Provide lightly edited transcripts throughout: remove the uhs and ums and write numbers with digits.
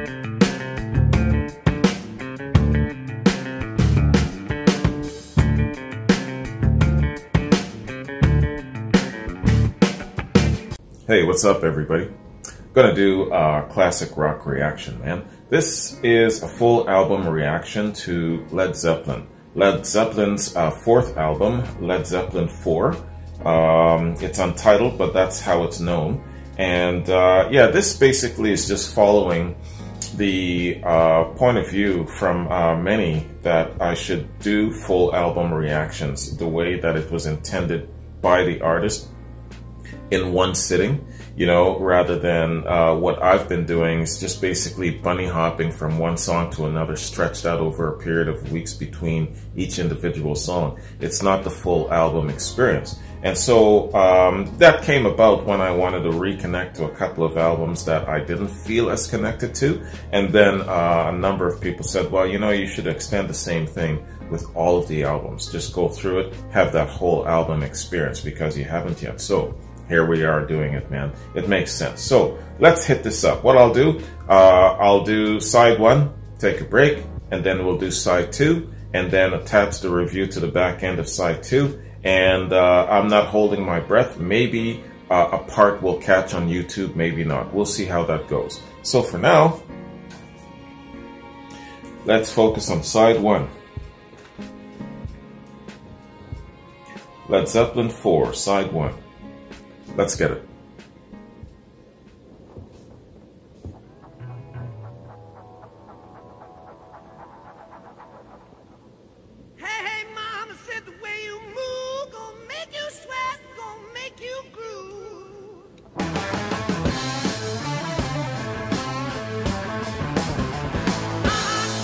Hey, what's up, everybody? Gonna do a classic rock reaction, man. This is a full album reaction to Led Zeppelin. Led Zeppelin's fourth album, Led Zeppelin 4. It's untitled, but that's how it's known. And yeah, this basically is just following the point of view from many that I should do full album reactions the way that it was intended by the artist, in one sitting, you know, rather than what I've been doing is just basically bunny hopping from one song to another, stretched out over a period of weeks between each individual song. It's not the full album experience. And so that came about when I wanted to reconnect to a couple of albums that I didn't feel as connected to. And then a number of people said, well, you know, you should extend the same thing with all of the albums. Just go through it, have that whole album experience, because you haven't yet. So here we are doing it, man. It makes sense. So let's hit this up. What I'll do side one, take a break, and then we'll do side two, and then attach the review to the back end of side two. And I'm not holding my breath. Maybe a part will catch on YouTube, maybe not. We'll see how that goes. So for now, let's focus on side one. Led Zeppelin 4, side one. Let's get it. Hey, mama said the way you move gonna make you sweat, gonna make you groove.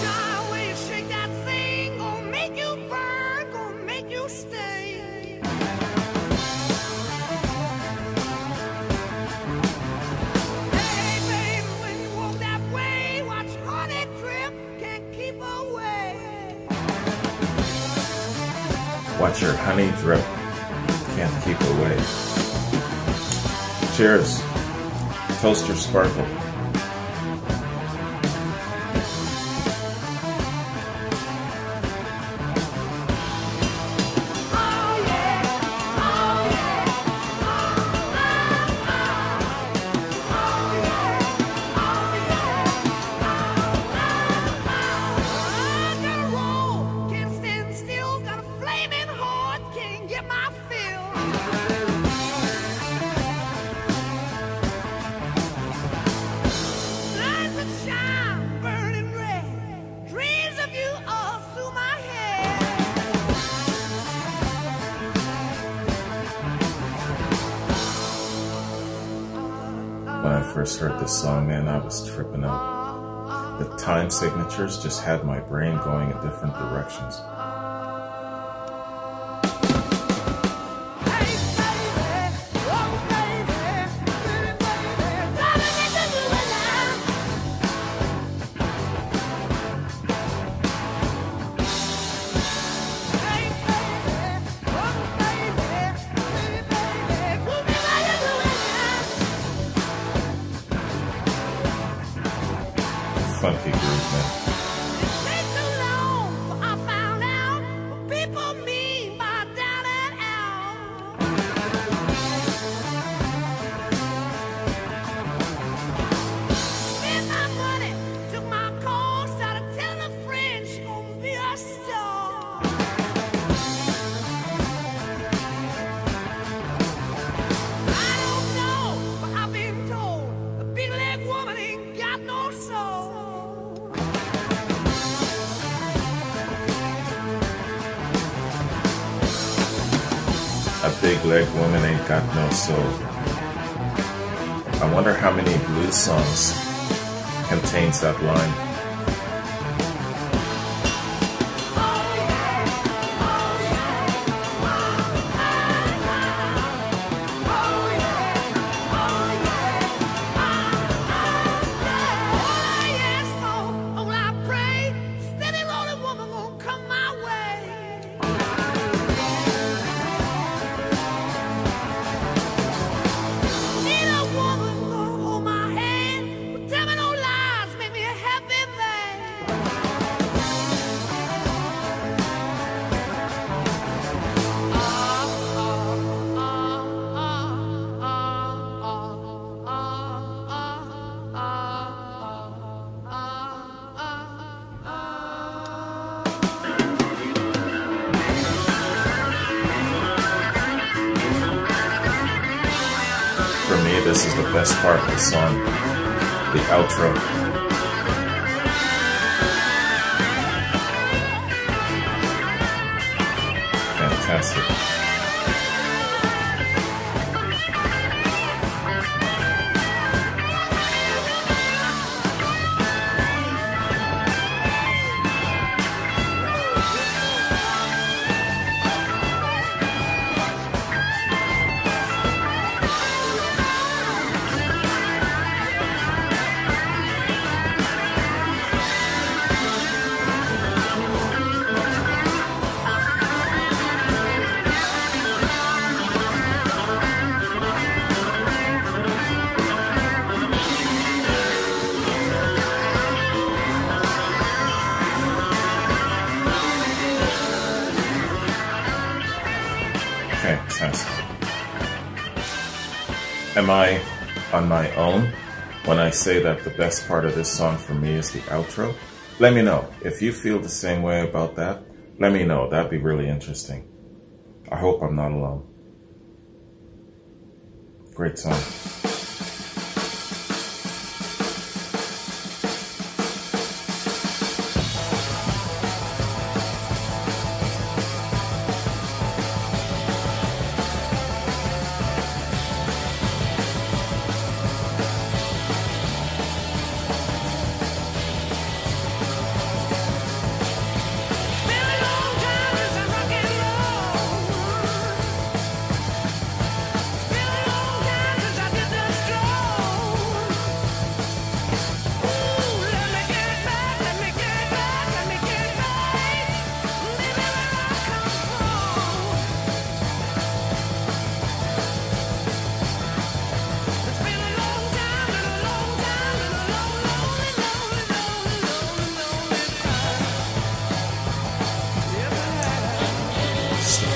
The way you shake that thing gonna make you burn, gonna make you stay. Watch your honey drip. Can't keep away. Cheers. Toast your sparkle. When I first heard this song, man, I was tripping out. The time signatures just had my brain going in different directions. Funky groove, man. A big leg woman ain't got no soul. I wonder how many blues songs contains that line. Tell me no lies, make me this is the best part of the song, the outro. Fantastic. Fantastic. Am I on my own when I say that the best part of this song for me is the outro? Let me know. If you feel the same way about that, let me know. That'd be really interesting. I hope I'm not alone. Great song.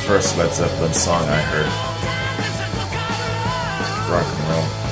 First Led Zeppelin song I heard. Rock and roll.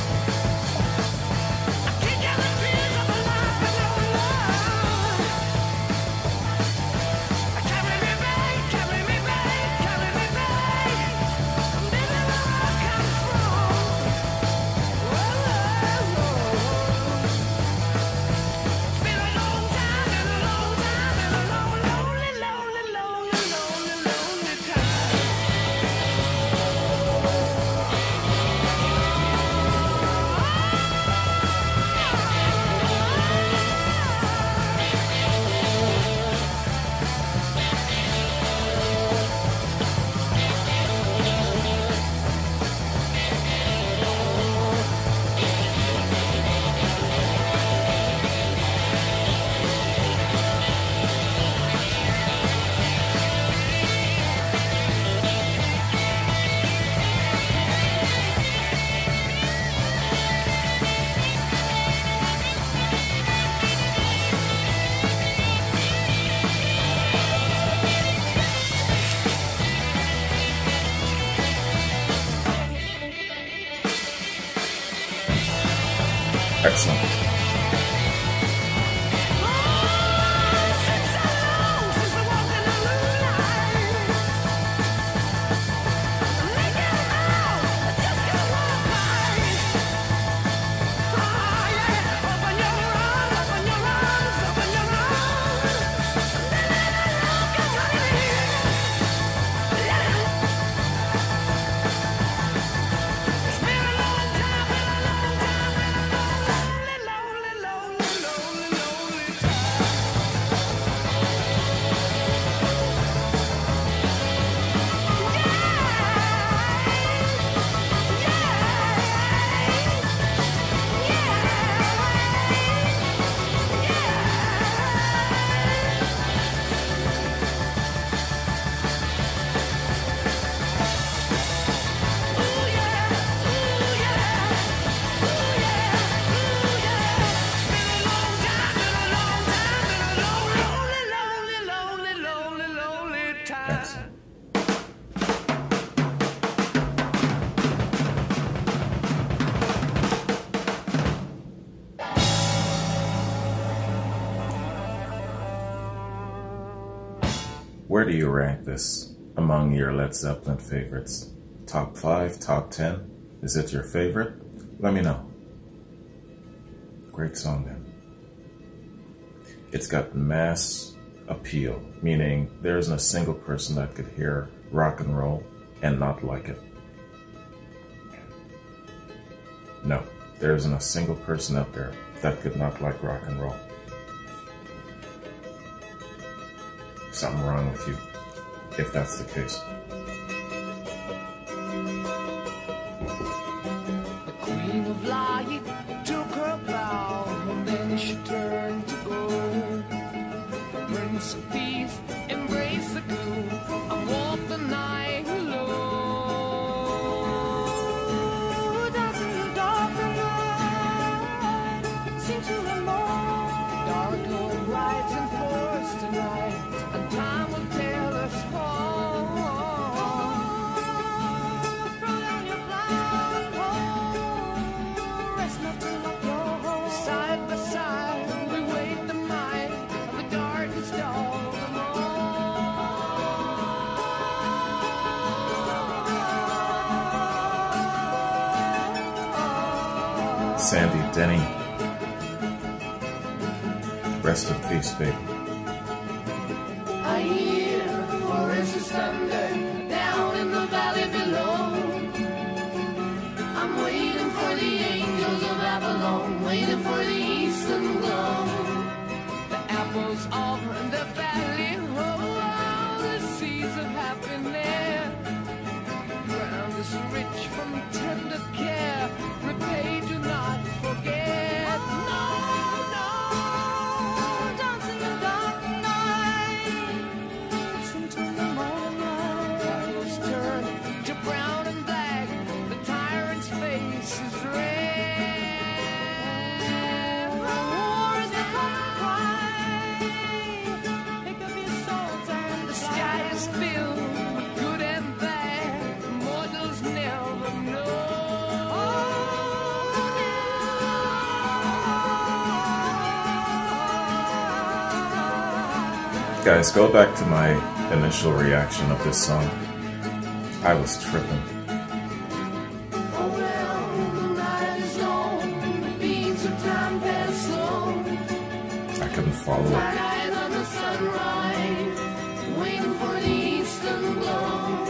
Excellent. Excellent. Where do you rank this among your Led Zeppelin favorites? Top 5, top 10? Is it your favorite? Let me know. Great song, man. It's got mass appeal, meaning there isn't a single person that could hear rock and roll and not like it. No, there isn't a single person out there that could not like rock and roll. Something wrong with you, if that's the case. The Queen of Light took her bow, and then she turned to go. The Prince of Peace embraced the gloom and walked the night alone. Dancing in the dark night, sing to the moon. Dark Lord rides in force tonight, and time will tell us all. Throw down your blindfold, rest not to lock your home. Side by side, we wait the might of the darkest dawn. Sandy Denny. Rest in peace, baby. I hear the forest's thunder down in the valley below. I'm waiting for the angels of Avalon, waiting for the eastern glow. The apples of the valley, oh, the seeds of happiness. Ground is rich from tender care, repay, do not forget. No, no, dancing in the dark night, sing to the morning light. Clouds turn to brown and black, the tyrant's face is red. War is the cry, pick up your swords and the sky is filled with good and bad, mortals never know. Guys, go back to my initial reaction of this song. I was tripping. Oh well, the night is long, the beats of time pass slow. I couldn't follow it. Eyes on the sunrise, waiting for the eastern glow.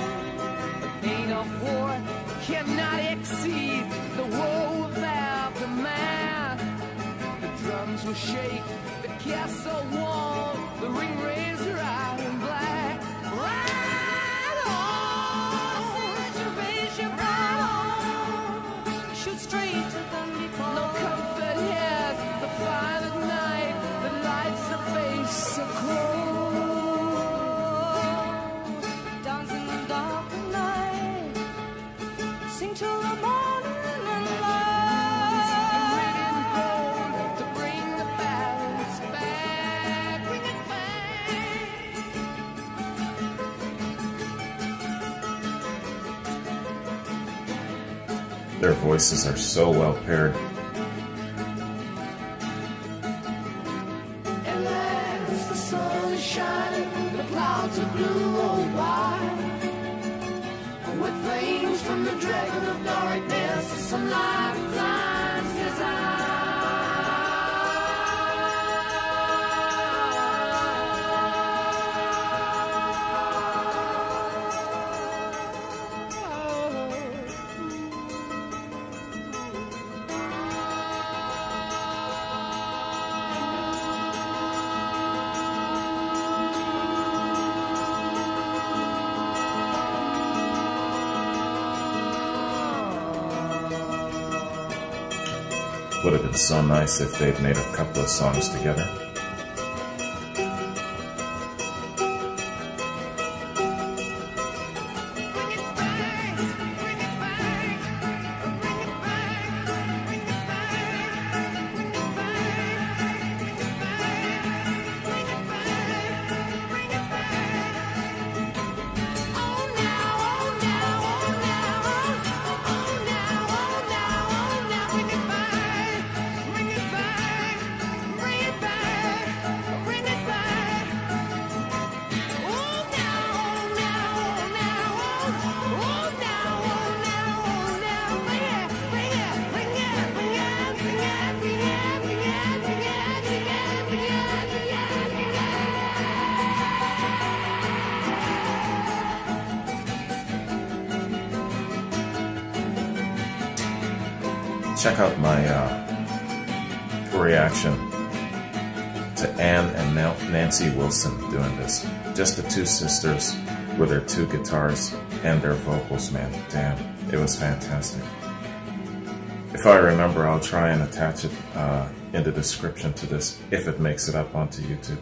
The pain of war cannot exceed the woe of aftermath. The drums will shake, the castle wall, the ring razor out in black. Ride on, reservation, ride on. Shoot straight to the fall. No comfort here, the fire at night, the lights the face so cold. Dancing in the dark night, sing till the morning and light. Red and gold to bring the balance back, bring it back. Their voices are so well paired. At last the sun is shining, the clouds are blue roll by. With flames from the dragon of darkness, some lifetimes Would have been so nice if they'd made a couple of songs together. check out my reaction to Ann and Nancy Wilson doing this. Just the two sisters with their two guitars and their vocals, man. Damn, it was fantastic. If I remember, I'll try and attach it in the description to this if it makes it up onto YouTube.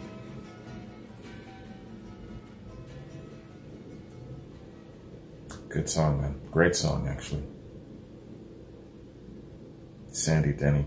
Good song, man. Great song, actually. Sandy Denny.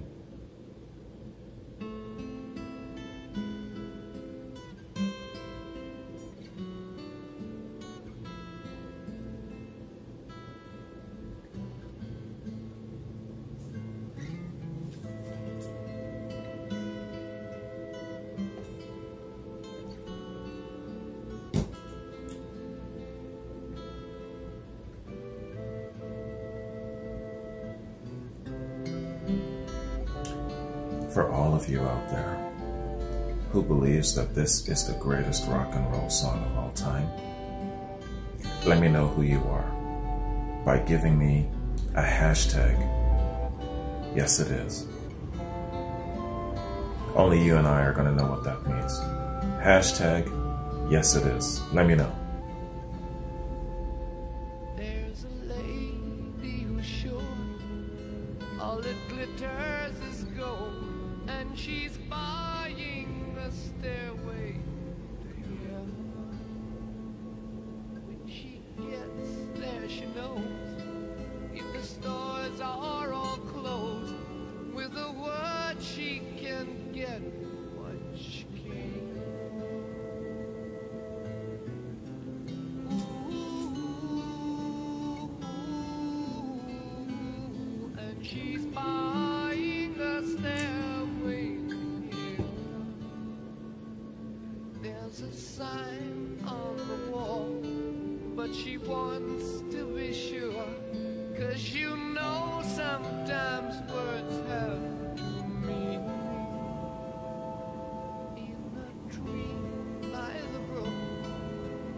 For all of you out there who believes that this is the greatest rock and roll song of all time, let me know who you are by giving me a hashtag. Yes, it is. Only you and I are going to know what that means. Hashtag, yes, it is. Let me know. There's a lady who's sure all it glitters is gold, and she's buying a stairway to heaven. When she gets there, she knows if the stores are all closed, with a word she can get what she can. And she's buying a stairway to heaven. There's a sign on the wall, but she wants to be sure, 'cause you know sometimes words have two meanings. In a tree by the brook,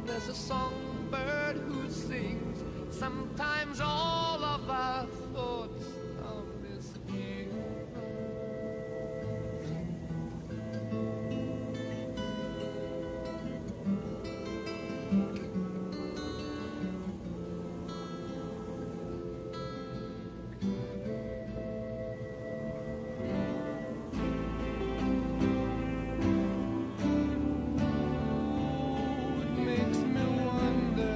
there's a songbird who sings. Sometimes all of our thoughts are misgiven. It makes me wonder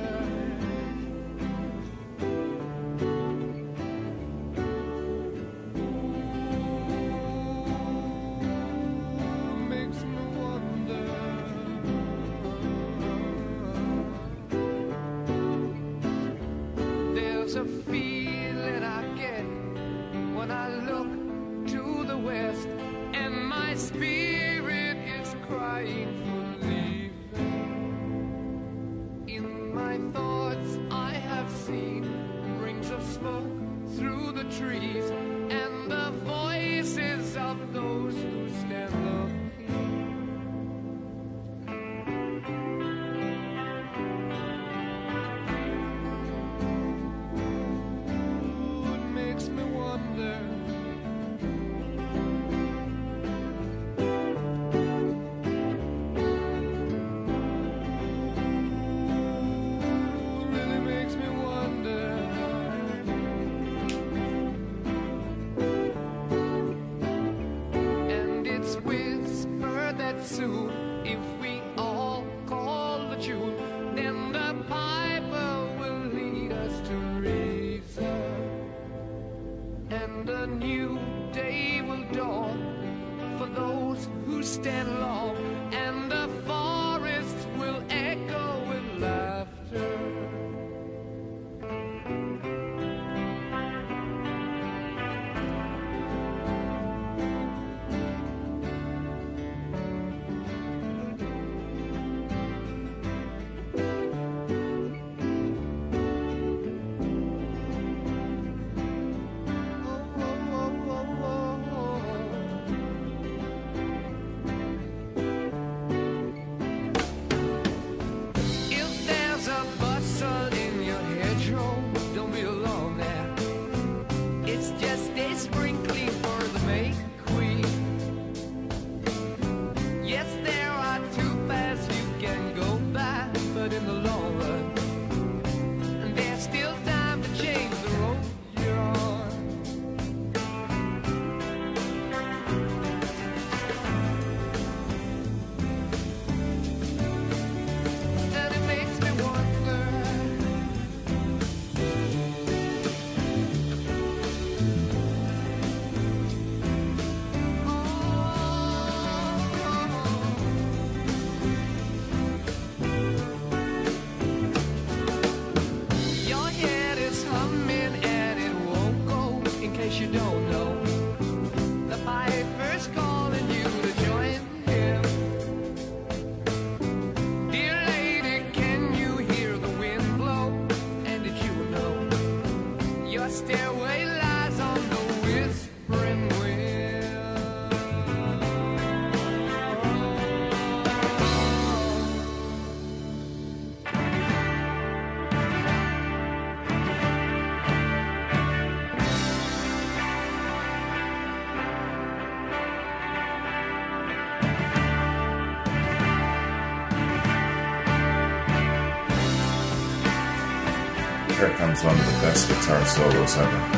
Here comes one of the best guitar solos ever.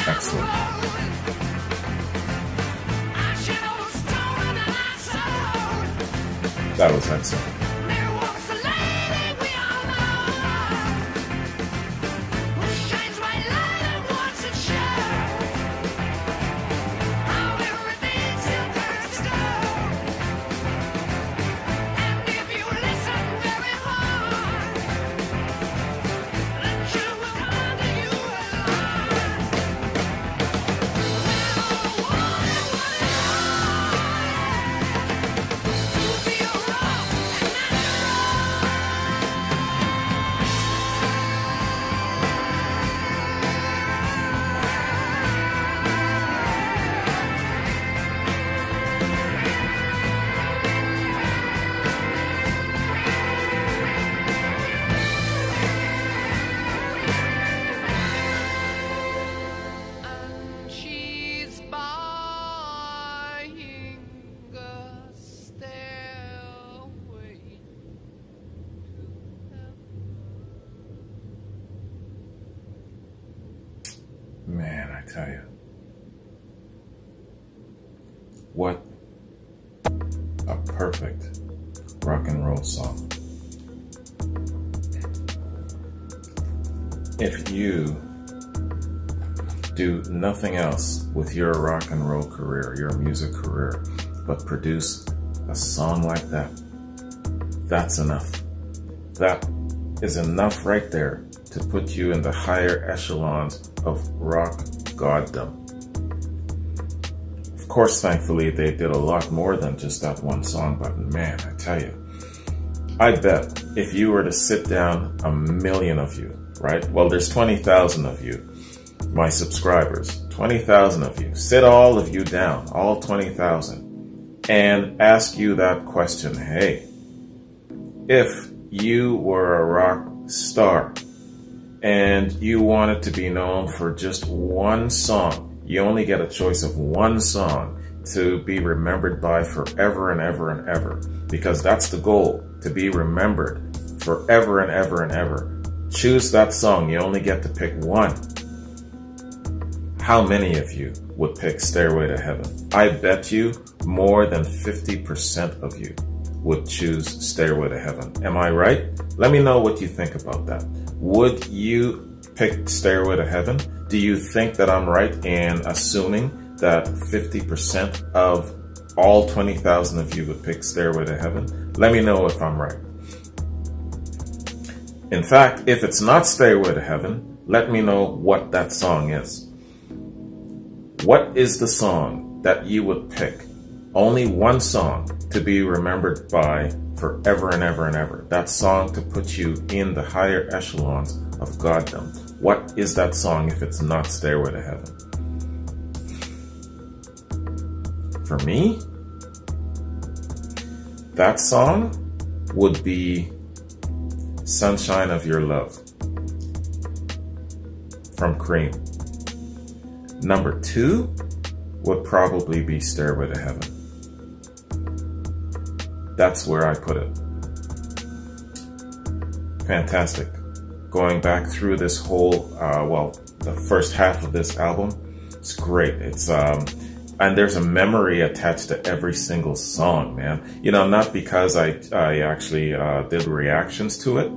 Excellent. That was excellent. Man, I tell you, what a perfect rock and roll song. If you do nothing else with your rock and roll career, your music career, but produce a song like that, that's enough. That is enough right there to put you in the higher echelons of rock goddom. Of course, thankfully, they did a lot more than just that one song, but man, I tell you, I bet if you were to sit down, 1,000,000 of you, right? Well, there's 20,000 of you, my subscribers, 20,000 of you, sit all of you down, all 20,000, and ask you that question. Hey, if you were a rock star, and you want it to be known for just one song, you only get a choice of one song to be remembered by forever and ever and ever, because that's the goal, to be remembered forever and ever and ever. Choose that song, you only get to pick one. How many of you would pick Stairway to Heaven? I bet you more than 50% of you would choose Stairway to Heaven. Am I right? Let me know what you think about that. Would you pick Stairway to Heaven? Do you think that I'm right in assuming that 50% of all 20,000 of you would pick Stairway to Heaven? Let me know if I'm right. In fact, if it's not Stairway to Heaven, let me know what that song is. What is the song that you would pick? Only one song to be remembered by forever and ever and ever. That song to put you in the higher echelons of goddom. What is that song if it's not Stairway to Heaven? For me, that song would be Sunshine of Your Love from Cream. Number 2 would probably be Stairway to Heaven. That's where I put it. Fantastic. Going back through this whole, the first half of this album, it's great. It's, and there's a memory attached to every single song, man. You know, not because I actually did reactions to it.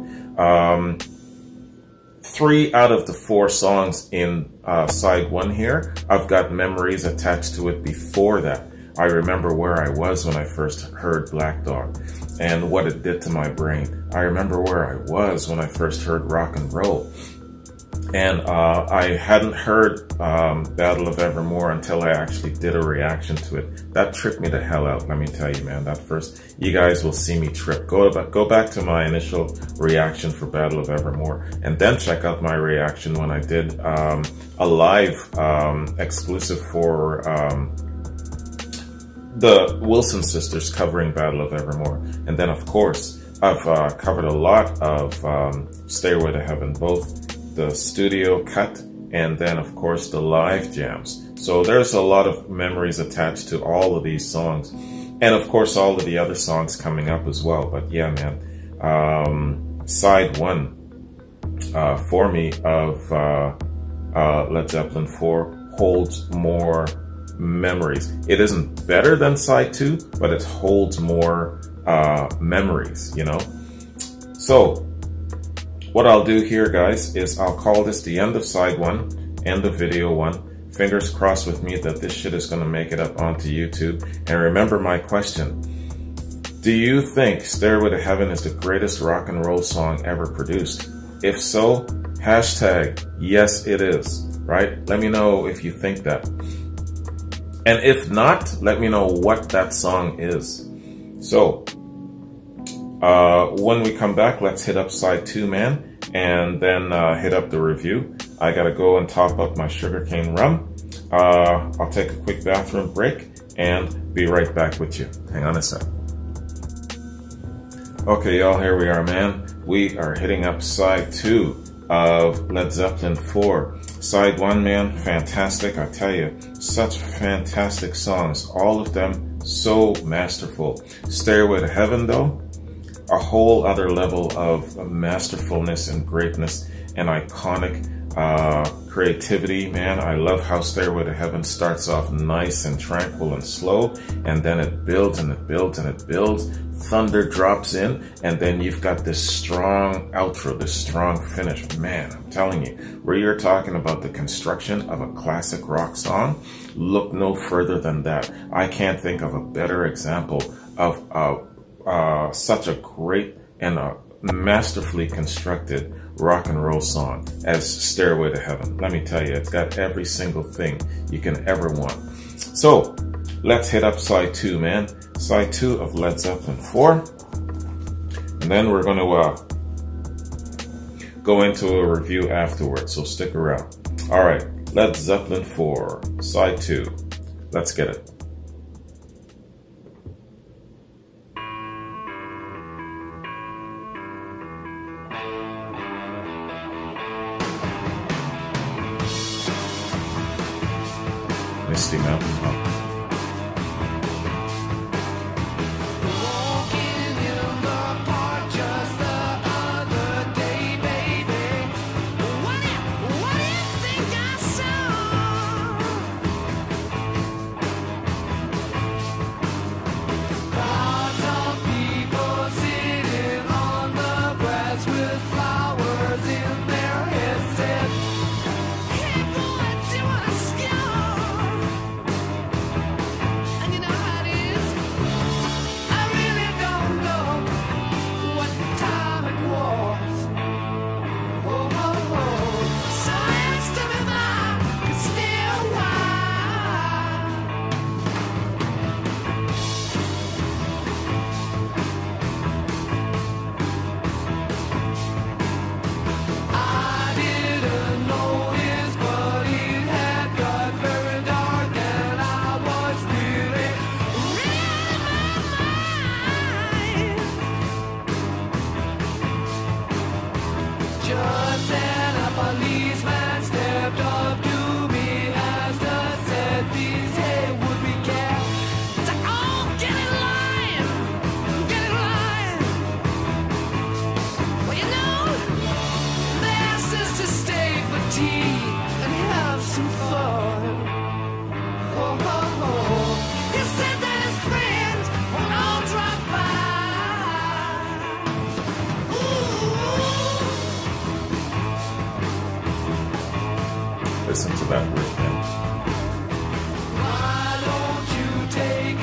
3 out of the 4 songs in side 1 here, I've got memories attached to it before that. I remember where I was when I first heard Black Dog and what it did to my brain. I remember where I was when I first heard rock and roll. And I hadn't heard Battle of Evermore until I actually did a reaction to it. That tripped me the hell out, let me tell you, man. That first, you guys will see me trip. Go back to my initial reaction for Battle of Evermore, and then check out my reaction when I did a live exclusive for the Wilson sisters covering Battle of Evermore. And then, of course, I've covered a lot of Stairway to Heaven, both the studio cut and then, of course, the live jams. So there's a lot of memories attached to all of these songs. And, of course, all of the other songs coming up as well. But, yeah, man, side one for me of Led Zeppelin 4 holds more memories. It isn't better than side 2, but it holds more memories, you know. So what I'll do here, guys, is I'll call this the end of side 1, end of video 1. Fingers crossed with me that this shit is going to make it up onto YouTube. And remember my question: do you think Stairway to Heaven is the greatest rock and roll song ever produced? If so, hashtag yes it is, right? Let me know if you think that. And if not, let me know what that song is. So, when we come back, let's hit up side 2, man, and then hit up the review. I gotta go and top up my sugarcane rum. I'll take a quick bathroom break and be right back with you. Hang on a sec. Okay, y'all, here we are, man. We are hitting up side 2 of Led Zeppelin 4. Side 1, man, fantastic. I tell you, such fantastic songs. All of them so masterful. Stairway to Heaven, though, a whole other level of masterfulness and greatness and iconic creativity, man. I love how Stairway to Heaven starts off nice and tranquil and slow, and then it builds and it builds and it builds. Thunder drops in, and then you've got this strong outro, this strong finish. Man, I'm telling you, where you're talking about the construction of a classic rock song, look no further than that. I can't think of a better example of such a great and masterfully constructed rock and roll song as Stairway to Heaven. Let me tell you, it's got every single thing you can ever want. So let's hit up side 2, man. Side 2 of Led Zeppelin 4. And then we're going to go into a review afterwards, so stick around. All right, Led Zeppelin 4, side 2. Let's get it. Misty Mountain Hop. Listen to that riff, man. Why don't you take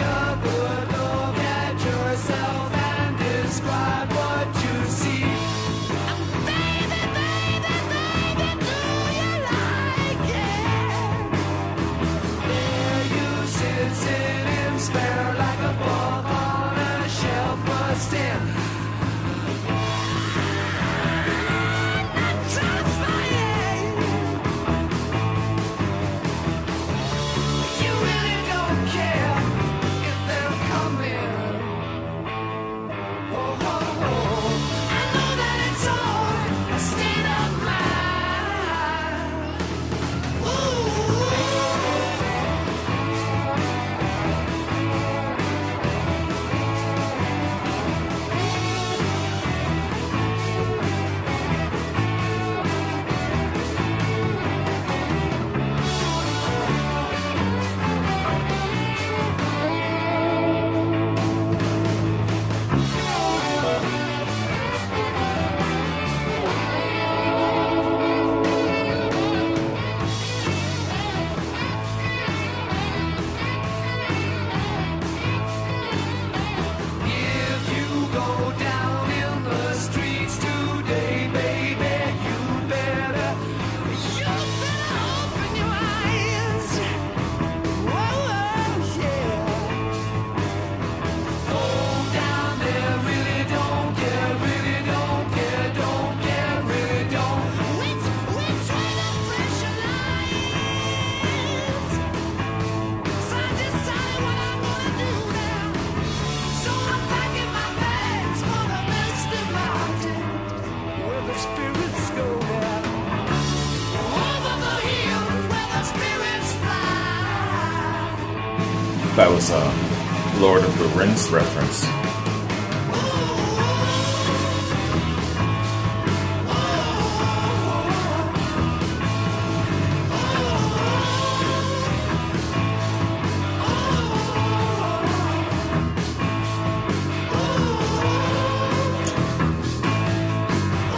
That was a Lord of the Rings reference.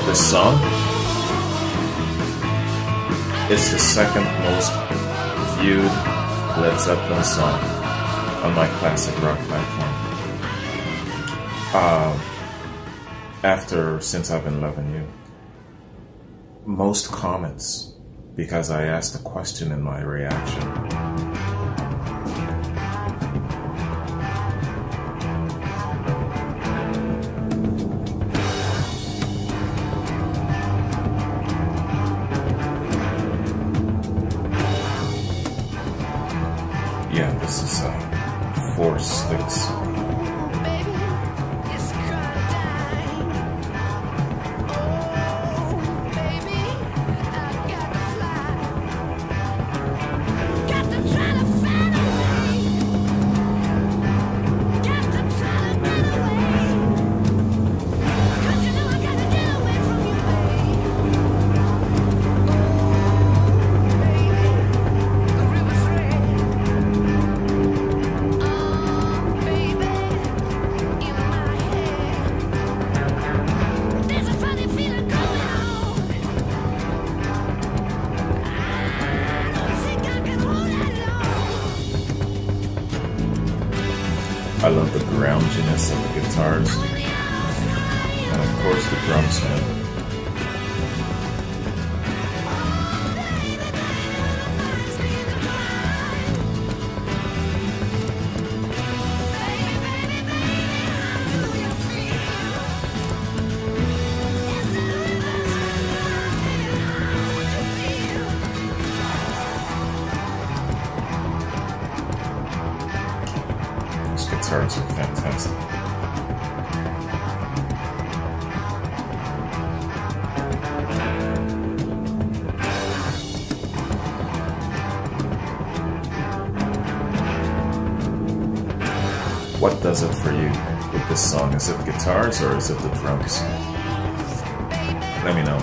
This song is the second most viewed Led Zeppelin song on my classic rock platform. After Since I've Been Loving You. Most comments because I asked a question in my reaction. Yeah, this is 4 Sticks. I love the groundiness of the guitars, and of course the drums, man. These guitars are fantastic. What does it for you with this song? Is it guitars or is it the drums? Let me know.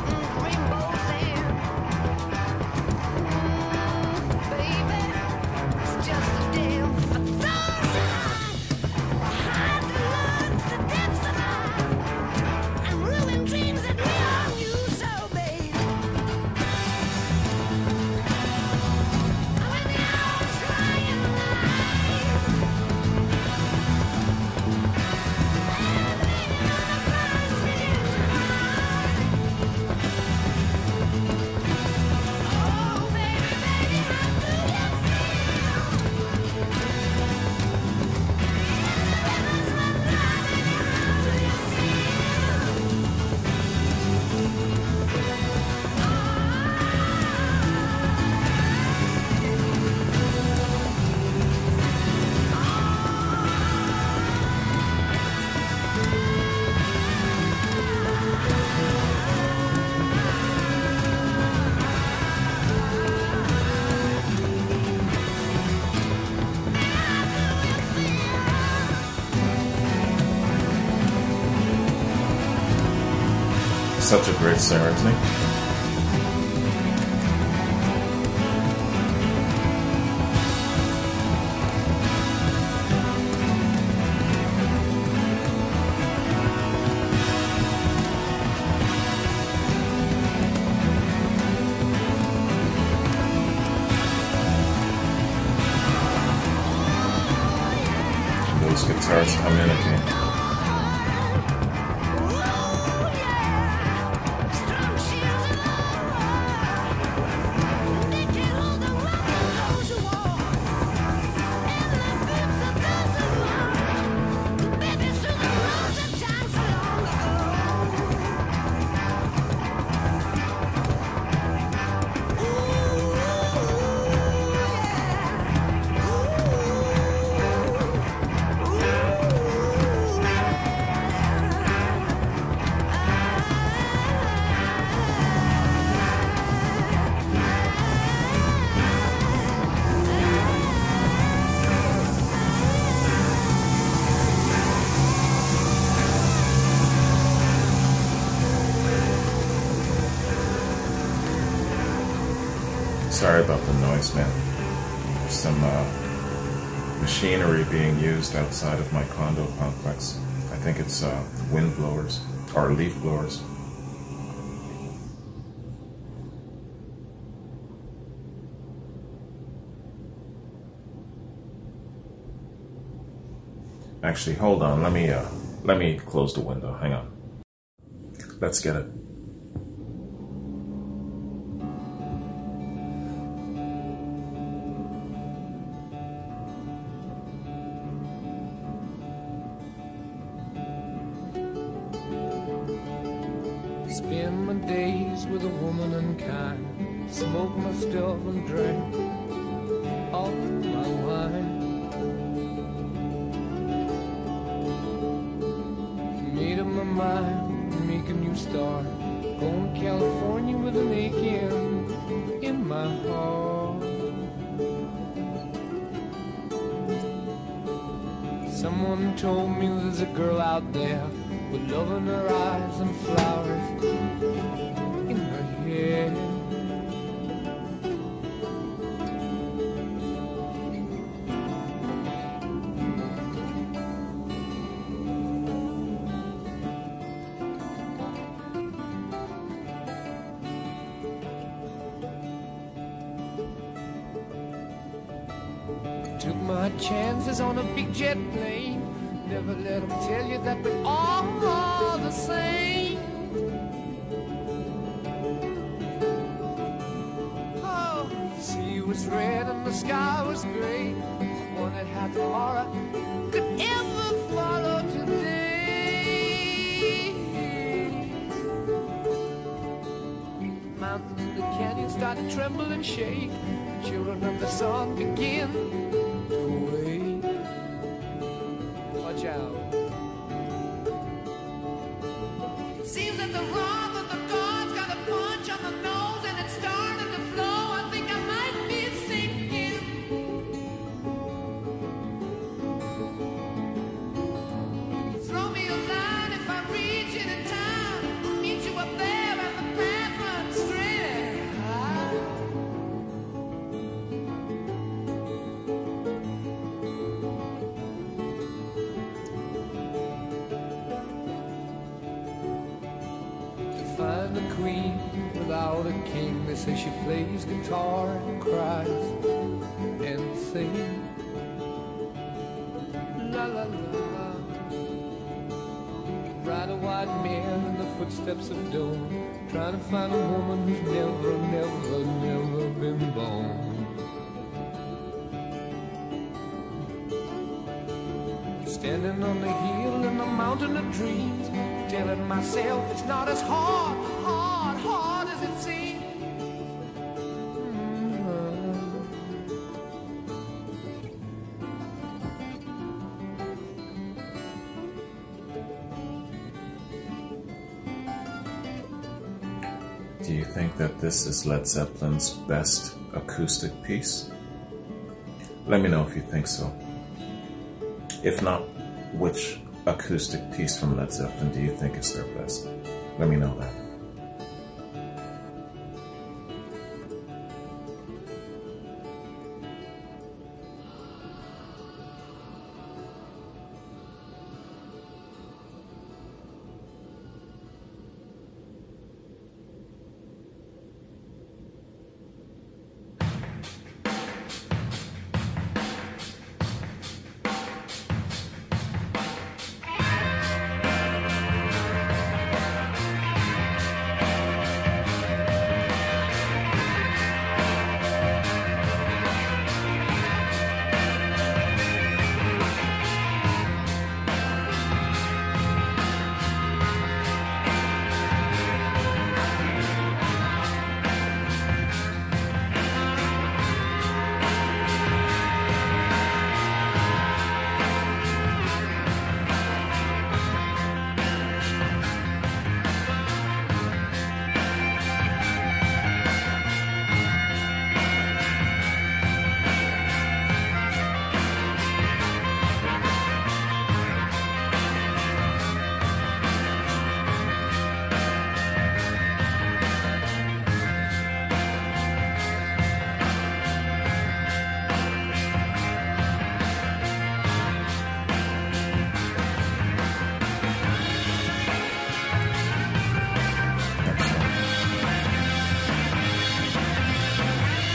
Such a great singer, isn't he? Those guitars come in again. sorry about the noise, man. There's some machinery being used outside of my condo complex. I think it's wind blowers or leaf blowers. Actually, hold on. Let me close the window. Hang on. Let's get it. Spend my days with a woman unkind, smoke my stuff and drink all my wine. Made up my mind, make a new start, going to California with an aching in my heart. Someone told me there's a girl out there with love in her eyes and flowers in her hair. Took my chances on a big jet plane. Never let them tell you that we're all the same. Oh, the sea was red and the sky was gray. Wondered how tomorrow could ever follow today. Mountains and the canyons started to tremble and shake. Children of the sun begin to wake. Watch out. It seems that the wrath of the gods got a punch on the nose and it's starting to flow. I think I might be sinking. Throw me a line if I reach it in time. I'll meet you up there and the path runs straight and high. Find a queen without a king. They say she plays guitar and cries and sings. La la la. Ride a white mare in the footsteps of dawn, trying to find a woman who's never, never, never been born. Standing on the hill in the mountain of dreams, telling myself it's not as hard as it seems. Do you think that this is Led Zeppelin's best acoustic piece? Let me know if you think so. If not, which acoustic piece from Led Zeppelin do you think is their best? Let me know that.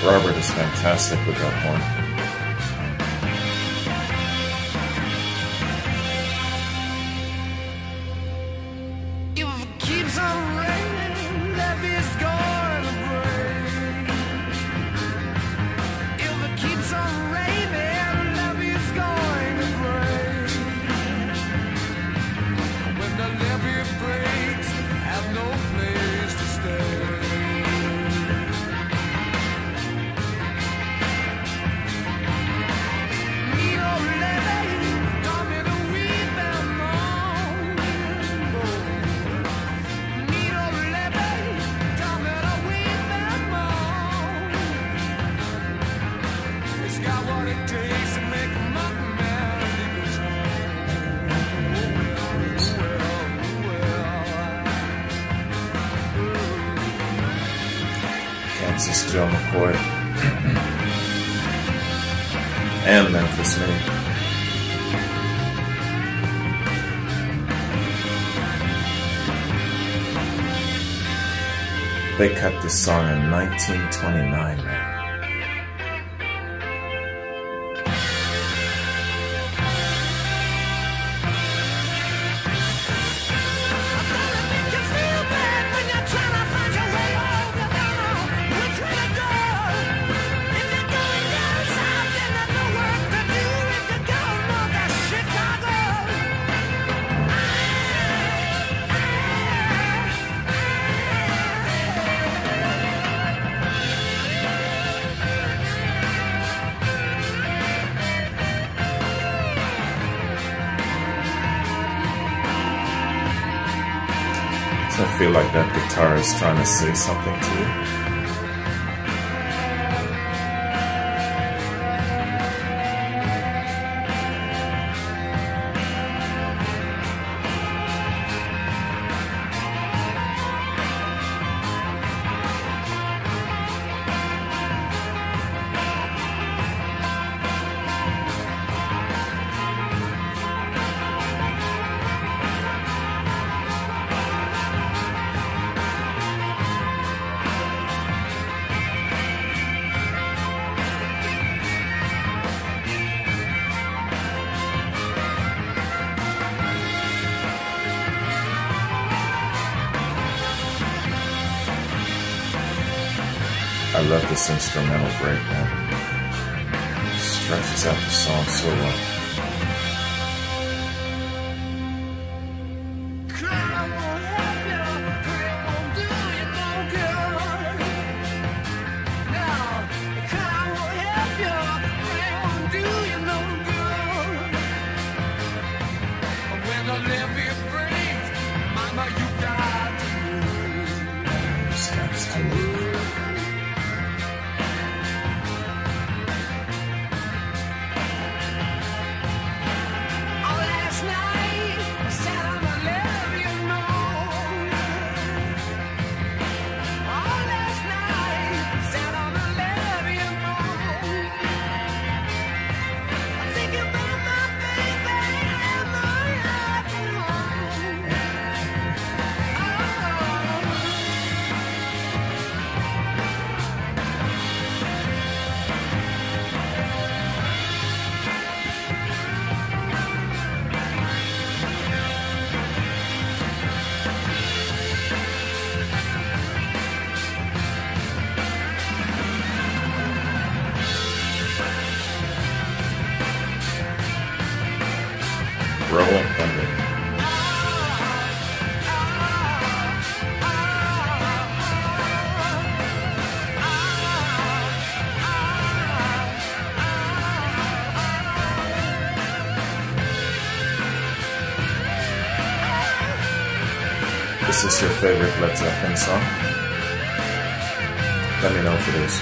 Robert is fantastic with that horn. If it keeps on raining, levee's gonna break. If it keeps on raining, levee's going to break. When the levee breaks, have no place to stay. Need no levee, dump it a weep and moan. Need no levee, dump it a weep and moan. It's got what it takes to make a mountain man leave his Kansas Joe McCoy and Memphis Me. They cut this song in 1929, man. Make you feel bad when you're trying to find your way home. You don't know which way to go. If you're going down south, then there's no work to do. If you go north, that's Chicago. So I feel like that guitar is trying to say something to you. I love this instrumental break, man. Stretches out the song so well. Cry won't help you, pray won't do you no good. Now, cry won't help you, pray won't do you no good. When the levee breaks, mama, you got to move. This guy's too weak. All last night, I sat on the levee alone. All last night, I sat on the levee alone. I'm thinking about my baby and my happy home. Rolling Thunder. Is this your favorite Led Zeppelin song? Let me know if it is.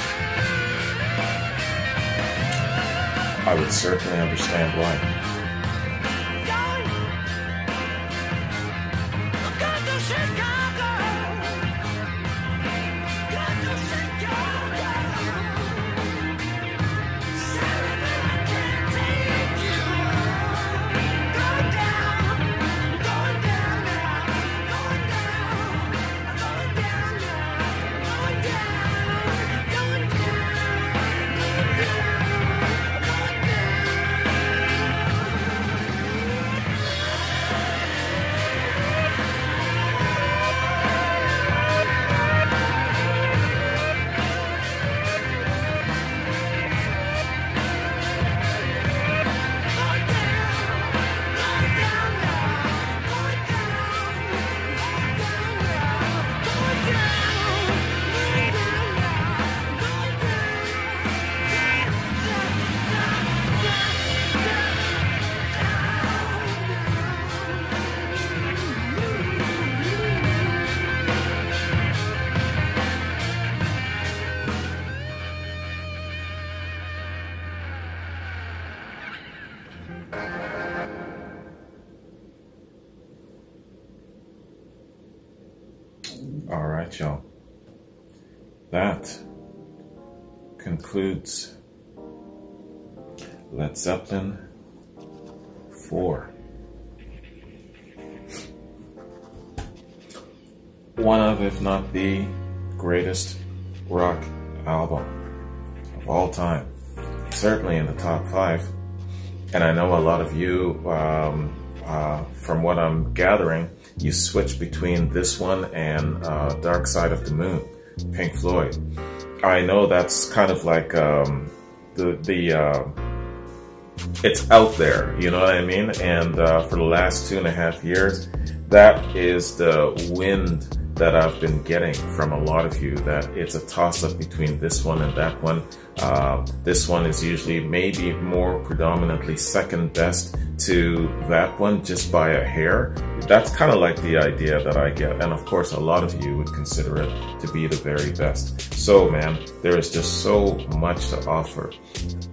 I would certainly understand why. All right, y'all. That concludes Led Zeppelin 4. One of, if not the greatest rock album of all time. Certainly in the top 5. And I know a lot of you, from what I'm gathering, you switch between this one and Dark Side of the Moon, Pink Floyd. I know that's kind of like it's out there, you know what I mean? And for the last 2.5 years, that is the wind that I've been getting from a lot of you, that it's a toss-up between this one and that one. This one is usually maybe more predominantly second best to that one just by a hair. That's kind of like the idea that I get. And of course, a lot of you would consider it to be the very best. So man, there is just so much to offer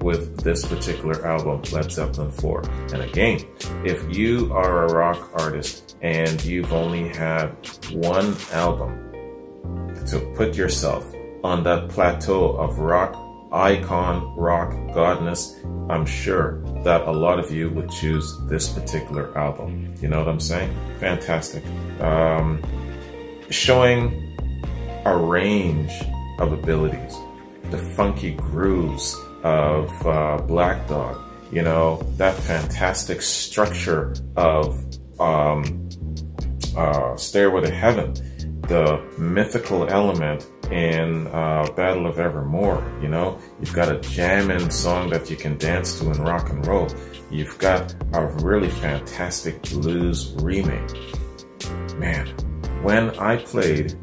with this particular album, Led Zeppelin 4. And again, if you are a rock artist and you've only had one album to put yourself on that plateau of rock icon, rock godness, I'm sure that a lot of you would choose this particular album. You know what I'm saying? Fantastic. Showing a range of abilities, the funky grooves of Black Dog, you know, that fantastic structure of Stairway to Heaven, the mythical element in Battle of Evermore. You know, you've got a jamming song that you can dance to in rock and roll. You've got a really fantastic blues remake. Man, when I played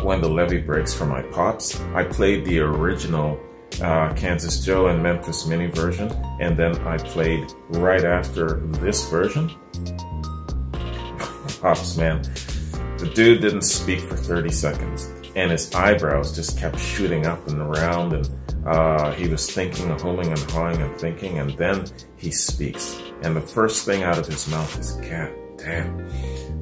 When the Levee Breaks for my pops, I played the original Kansas Joe and Memphis Mini version, and then I played right after this version. Pops, man, the dude didn't speak for 30 seconds, and his eyebrows just kept shooting up and around, and he was thinking, humming and hawing and thinking, and then he speaks, and the first thing out of his mouth is "God damn."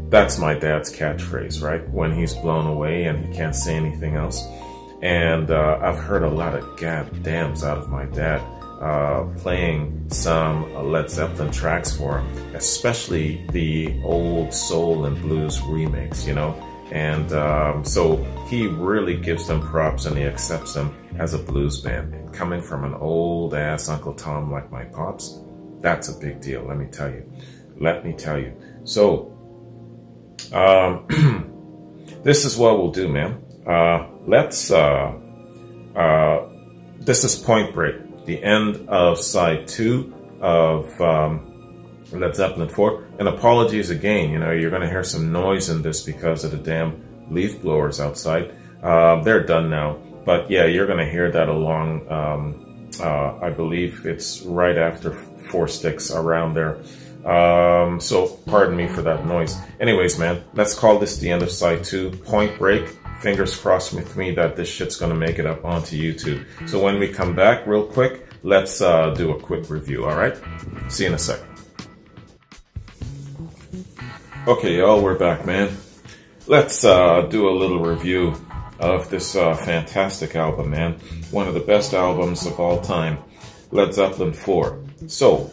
That's my dad's catchphrase, right? When he's blown away and he can't say anything else. And I've heard a lot of "God damns" out of my dad playing some Led Zeppelin tracks for him, especially the old soul and blues remakes, you know. And so he really gives them props and he accepts them as a blues band. And coming from an old ass Uncle Tom like my pops, that's a big deal, let me tell you. Let me tell you. So, this is what we'll do, man. This is Point Break, the end of side 2 of Led Zeppelin 4. And apologies again, you know, you're going to hear some noise in this because of the damn leaf blowers outside. They're done now. But yeah, you're going to hear that along, I believe it's right after 4 Sticks, around there. So pardon me for that noise. Anyways, man, let's call this the end of side 2, Point Break. Fingers crossed with me that this shit's gonna make it up onto YouTube. So when we come back real quick, let's do a quick review, alright? See you in a sec. Okay, y'all, we're back, man. Let's do a little review of this fantastic album, man. One of the best albums of all time, Led Zeppelin 4. So,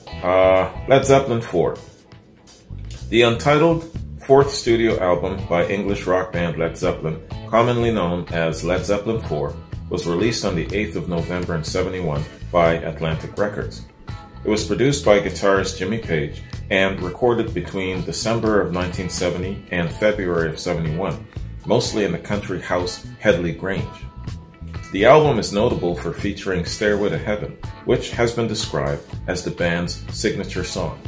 Led Zeppelin 4. The untitled 4th studio album by English rock band Led Zeppelin, commonly known as Led Zeppelin 4, was released on the 8th of November in '71 by Atlantic Records. It was produced by guitarist Jimmy Page and recorded between December of 1970 and February of '71, mostly in the country house Headley Grange. The album is notable for featuring Stairway to Heaven, which has been described as the band's signature song.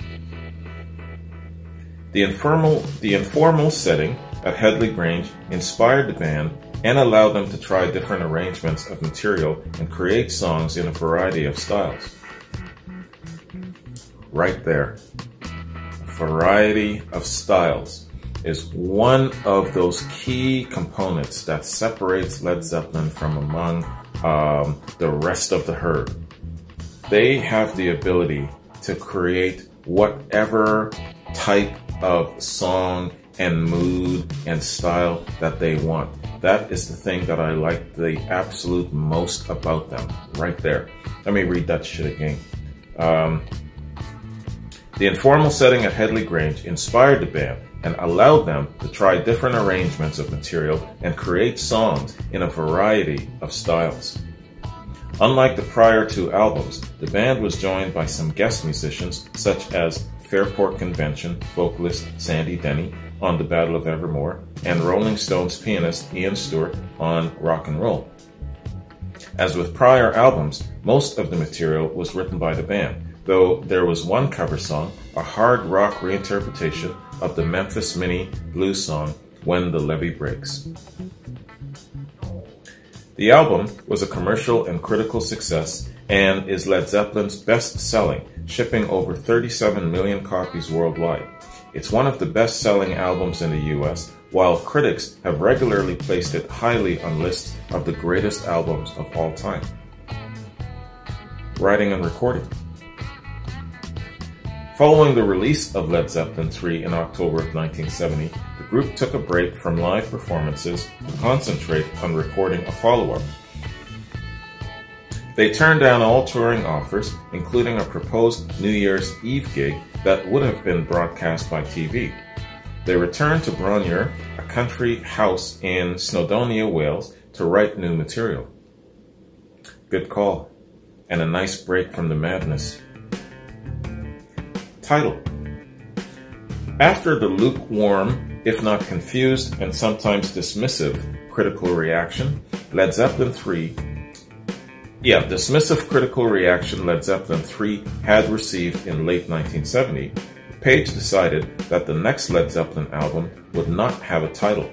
The informal setting at Headley Grange inspired the band and allowed them to try different arrangements of material and create songs in a variety of styles. Right there. A variety of styles is one of those key components that separates Led Zeppelin from among the rest of the herd. they have the ability to create whatever type of song and mood and style that they want. That is the thing that I like the absolute most about them, right there. Let me read that shit again. The informal setting at Headley Grange inspired the band and allowed them to try different arrangements of material and create songs in a variety of styles. Unlike the prior two albums, the band was joined by some guest musicians such as Fairport Convention vocalist Sandy Denny on The Battle of Evermore and Rolling Stones pianist Ian Stewart on Rock and Roll. As with prior albums, most of the material was written by the band, though there was one cover song, a hard rock reinterpretation of the Memphis Minnie blues song When the Levee Breaks. The album was a commercial and critical success and is Led Zeppelin's best-selling, shipping over 37 million copies worldwide. It's one of the best-selling albums in the US, while critics have regularly placed it highly on lists of the greatest albums of all time. Writing and recording. Following the release of Led Zeppelin III in October of 1970, the group took a break from live performances to concentrate on recording a follow-up. They turned down all touring offers, including a proposed New Year's Eve gig that would have been broadcast by TV. They returned to Bronure, a country house in Snowdonia, Wales, to write new material. Good call, and a nice break from the madness. Title. After the lukewarm, if not confused and sometimes dismissive critical reaction, Led Zeppelin III dismissive critical reaction Led Zeppelin III had received in late 1970, Page decided that the next Led Zeppelin album would not have a title,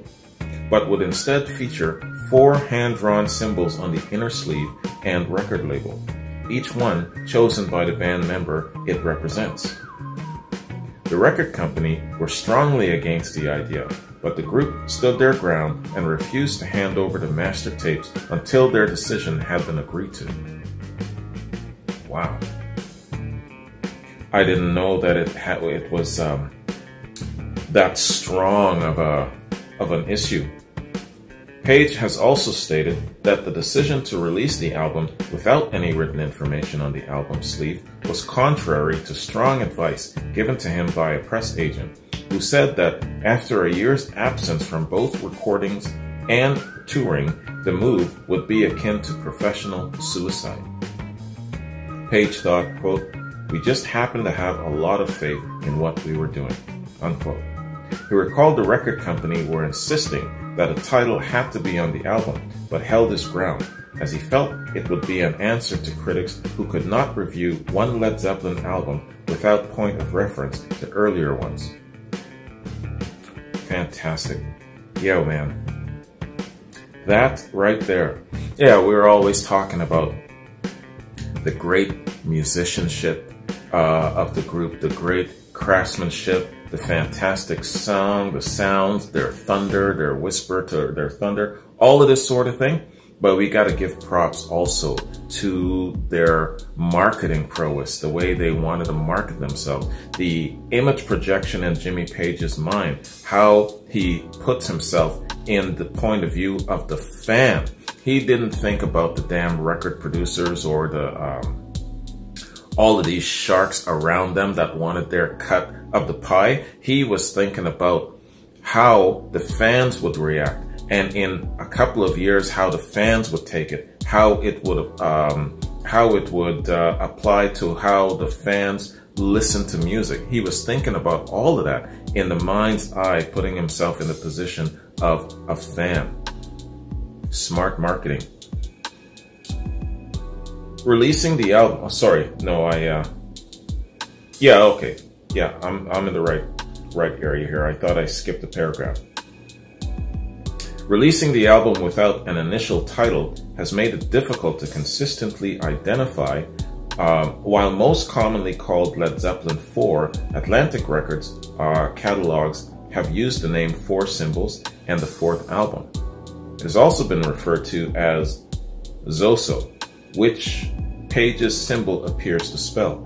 but would instead feature 4 hand-drawn symbols on the inner sleeve and record label, each one chosen by the band member it represents. The record company were strongly against the idea, but the group stood their ground and refused to hand over the master tapes until their decision had been agreed to. Wow. I didn't know that it was that strong of an issue. Page has also stated that the decision to release the album without any written information on the album sleeve was contrary to strong advice given to him by a press agent, who said that after a year's absence from both recordings and touring, the move would be akin to professional suicide. Page thought, quote, "We just happened to have a lot of faith in what we were doing," unquote. He recalled the record company were insisting that a title had to be on the album, but held his ground, as he felt it would be an answer to critics who could not review one Led Zeppelin album without point of reference to earlier ones. Fantastic. Yo, man. That right there. Yeah, we were always talking about the great musicianship of the group, the great craftsmanship, the fantastic song, the sounds, their thunder, their whisper to their thunder, all of this sort of thing. But we got to give props also to their marketing prowess, the way they wanted to market themselves, the image projection in Jimmy Page's mind, how he puts himself in the point of view of the fan. He didn't think about the damn record producers or the all of these sharks around them that wanted their cut of the pie. He was thinking about how the fans would react, and in a couple of years, how the fans would take it, how it would apply to how the fans listen to music. He was thinking about all of that in the mind's eye, putting himself in the position of a fan. Smart marketing. Releasing the album. Oh, sorry, no, yeah, okay, yeah, I'm in the right area here. I thought I skipped a paragraph. Releasing the album without an initial title has made it difficult to consistently identify. While most commonly called Led Zeppelin IV, Atlantic Records catalogs have used the name Four Symbols and the fourth album. It has also been referred to as Zoso, which Page's symbol appears to spell.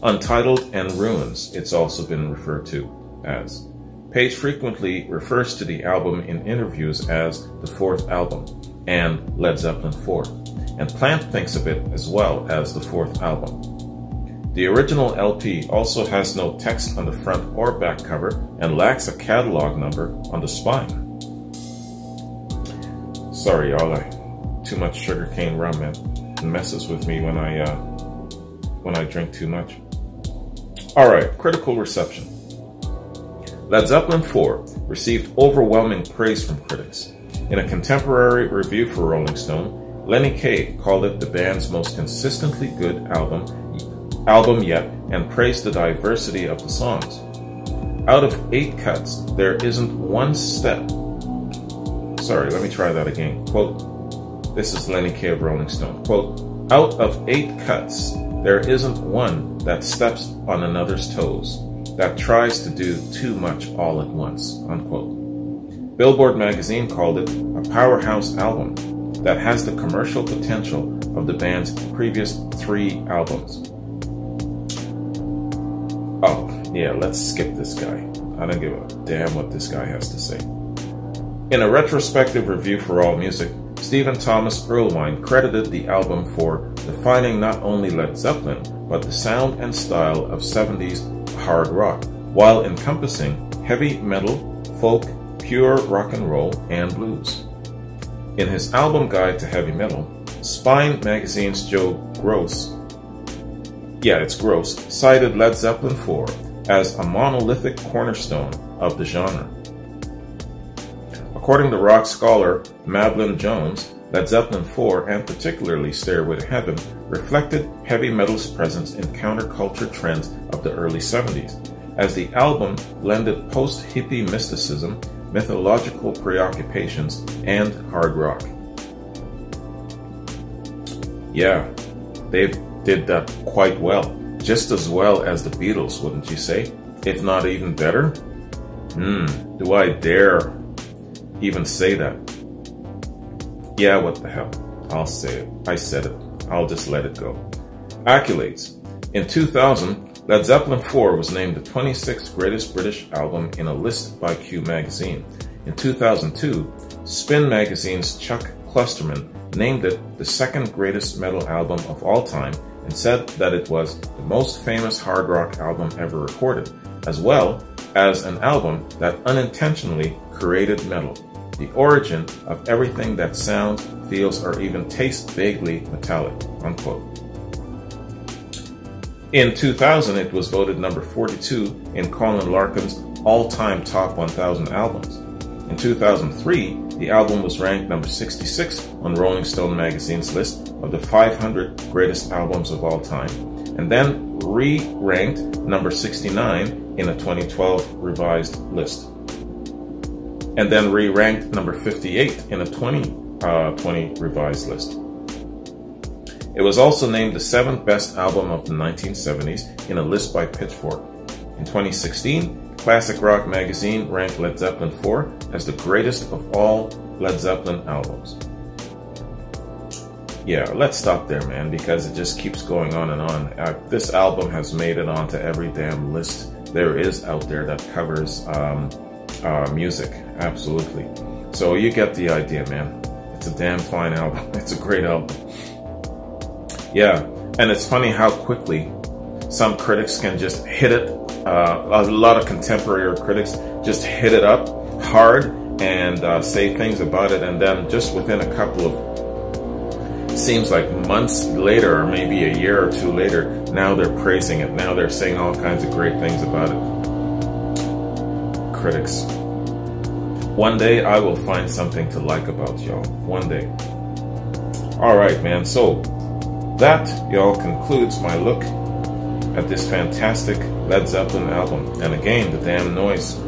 Untitled and Ruins, it's also been referred to as. Page frequently refers to the album in interviews as the fourth album and Led Zeppelin 4, and Plant thinks of it as well as the fourth album. The original LP also has no text on the front or back cover and lacks a catalog number on the spine. Sorry y'all, too much sugarcane rum, man. It messes with me when I drink too much. Alright, critical reception. Led Zeppelin 4 received overwhelming praise from critics. In a contemporary review for Rolling Stone, Lenny Kaye called it the band's most consistently good album yet and praised the diversity of the songs. Out of 8 cuts, there isn't one step. Sorry, let me try that again. Quote, this is Lenny Kaye of Rolling Stone. Quote, out of 8 cuts, there isn't one that steps on another's toes, that tries to do too much all at once, unquote. Billboard magazine called it a powerhouse album that has the commercial potential of the band's previous 3 albums. Oh, yeah, let's skip this guy. I don't give a damn what this guy has to say. In a retrospective review for AllMusic, Stephen Thomas Erlewine credited the album for defining not only Led Zeppelin, but the sound and style of 70s hard rock, while encompassing heavy metal, folk, pure rock and roll, and blues. In his album guide to heavy metal, Spine magazine's Joe Gross, cited Led Zeppelin 4 as a monolithic cornerstone of the genre. According to rock scholar Madeline Jones, Led Zeppelin 4, and particularly Stairway to Heaven, reflected heavy metal's presence in counterculture trends of the early 70s, as the album blended post-hippie mysticism, mythological preoccupations, and hard rock. Yeah, they did that quite well, just as well as the Beatles, wouldn't you say? If not even better? Do I dare even say that? Yeah, what the hell. I'll say it. I said it. I'll just let it go. Accolades. In 2000, Led Zeppelin 4 was named the 26th greatest British album in a list by Q Magazine. In 2002, Spin Magazine's Chuck Klosterman named it the 2nd greatest metal album of all time and said that it was the most famous hard rock album ever recorded, as well as an album that unintentionally created metal, the origin of everything that sounds, feels, or even tastes vaguely metallic, unquote. In 2000, it was voted number 42 in Colin Larkin's all-time top 1,000 albums. In 2003, the album was ranked number 66 on Rolling Stone magazine's list of the 500 greatest albums of all time, and then re-ranked number 69 in a 2012 revised list, and then re-ranked number 58 in a 2020 revised list. It was also named the 7th best album of the 1970s in a list by Pitchfork. In 2016, Classic Rock magazine ranked Led Zeppelin 4 as the greatest of all Led Zeppelin albums. Yeah, let's stop there, man, because it just keeps going on and on. This album has made it onto every damn list there is out there that covers music, absolutely. So you get the idea, man. It's a damn fine album. It's a great album. Yeah, and it's funny how quickly some critics can just hit it. A lot of contemporary critics just hit it up hard and say things about it, and then just within a couple of, seems like months later, or maybe a year or two later, now they're praising it. Now they're saying all kinds of great things about it. Critics. One day I will find something to like about y'all. One day. Alright, man, so that, y'all, concludes my look at this fantastic Led Zeppelin album. And again, the damn noise.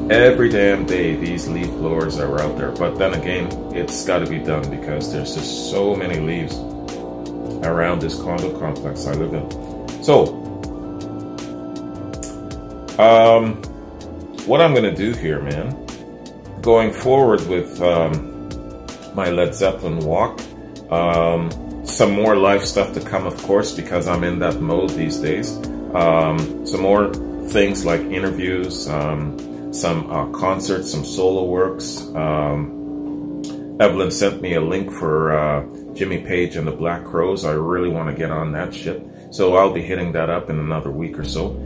Every damn day these leaf blowers are out there. But then again, it's got to be done because there's just so many leaves around this condo complex I live in. So, what I'm going to do here, man, going forward with my Led Zeppelin walk, some more live stuff to come, of course, because I'm in that mode these days. Some more things like interviews, some concerts, some solo works. Evelyn sent me a link for Jimmy Page and the Black Crowes. I really want to get on that shit. So I'll be hitting that up in another week or so.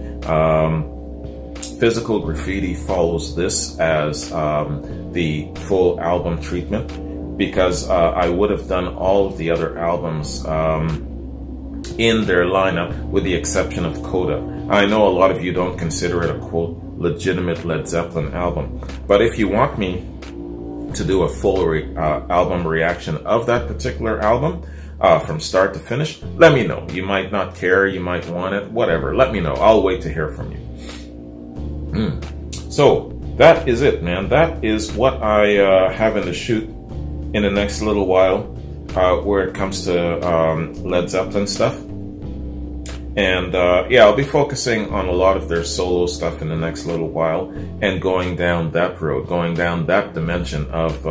Physical Graffiti follows this as the full album treatment, because I would have done all of the other albums in their lineup with the exception of Coda. I know a lot of you don't consider it a quote legitimate Led Zeppelin album, but if you want me to do a full album reaction of that particular album from start to finish, let me know. You might not care, you might want it, whatever. Let me know. I'll wait to hear from you. So that is it, man. That is what I have in the shoot in the next little while where it comes to Led Zeppelin stuff. And yeah, I'll be focusing on a lot of their solo stuff in the next little while and going down that road, going down that dimension of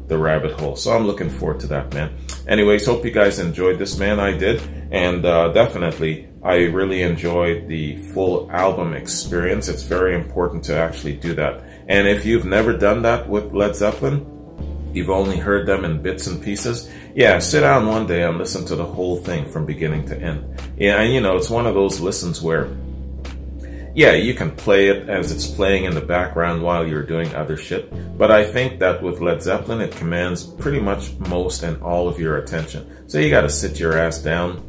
the rabbit hole. So I'm looking forward to that, man. Anyways, hope you guys enjoyed this, man. I did. And definitely, I really enjoyed the full album experience. It's very important to actually do that. And if you've never done that with Led Zeppelin, you've only heard them in bits and pieces, yeah, sit down one day and listen to the whole thing from beginning to end. Yeah, and you know, it's one of those listens where, yeah, you can play it as it's playing in the background while you're doing other shit. But I think that with Led Zeppelin, it commands pretty much most and all of your attention. So you gotta sit your ass down,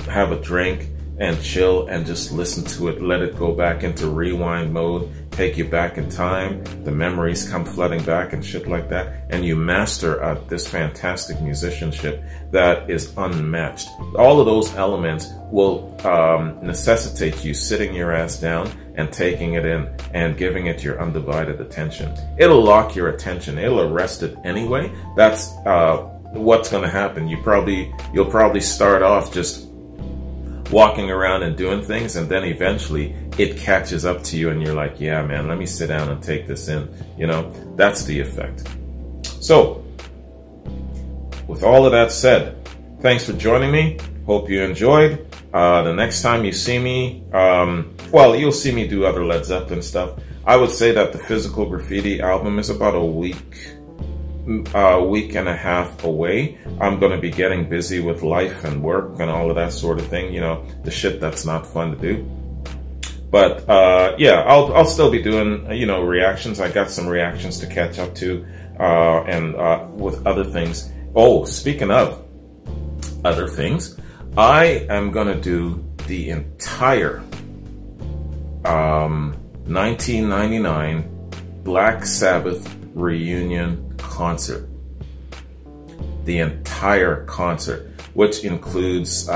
have a drink, and chill and just listen to it. Let it go back into rewind mode, take you back in time. The memories come flooding back and shit like that. And you master this fantastic musicianship that is unmatched. All of those elements will necessitate you sitting your ass down and taking it in and giving it your undivided attention. It'll lock your attention. It'll arrest it anyway. That's what's going to happen. You'll probably start off just walking around and doing things, and then eventually it catches up to you and you're like, yeah, man, let me sit down and take this in. You know, that's the effect. So, with all of that said, thanks for joining me. Hope you enjoyed. The next time you see me, well, you'll see me do other Led Zeppelin stuff. I would say that the Physical Graffiti album is about a week and a half away. I'm going to be getting busy with life and work and all of that sort of thing, you know, the shit that's not fun to do. But yeah, I'll still be doing, you know, reactions. I got some reactions to catch up to and with other things. Oh, speaking of other things, I am going to do the entire 1999 Black Sabbath reunion concert. The entire concert, which includes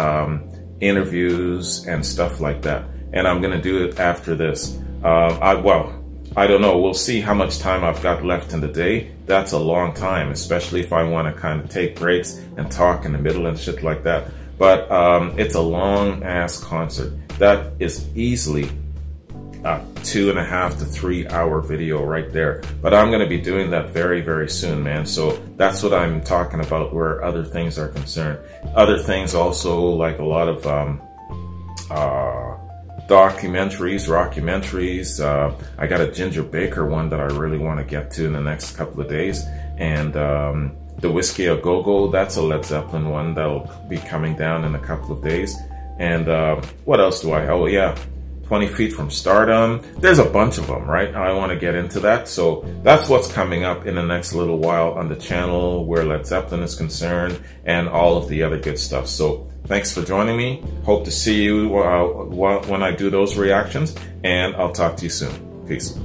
interviews and stuff like that. And I'm going to do it after this. Well, I don't know. We'll see how much time I've got left in the day. That's a long time, especially if I want to kind of take breaks and talk in the middle and shit like that. But it's a long-ass concert. That is easily a 2.5 to 3 hour video right there. But I'm going to be doing that very, very soon, man. So that's what I'm talking about where other things are concerned. Other things also, like a lot of documentaries, rockumentaries. I got a Ginger Baker one that I really want to get to in the next couple of days. And the Whiskey A Go-Go, that's a Led Zeppelin one that'll be coming down in a couple of days. And what else do I, oh yeah, 20 Feet from Stardom. There's a bunch of them, right? I want to get into that. So that's what's coming up in the next little while on the channel where Led Zeppelin is concerned and all of the other good stuff. So thanks for joining me. Hope to see you when I do those reactions, and I'll talk to you soon. Peace.